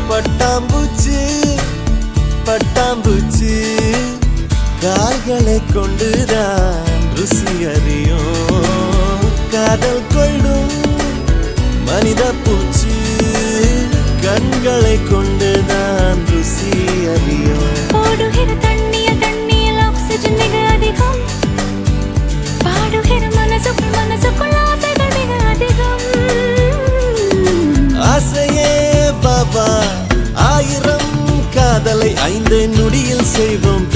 பட்டாம்பூச்சி பட்டாம்பூச்சி கால்களை கொண்டுதான் ருசி அறியும் காதல் கொள்ளும் மனித பூச்சி கண்களை கொண்டுதான் ருசி அறியும் ஓடுகிற தண்ணியில் ஆக்சிஜன் மிக அதிகம் பாடுகிற மனசுக்குள் ஆசைகள் மிக அதிகம் ஆசையே பாபா 1000 காதலை 5 நொடியில் செய்வோம்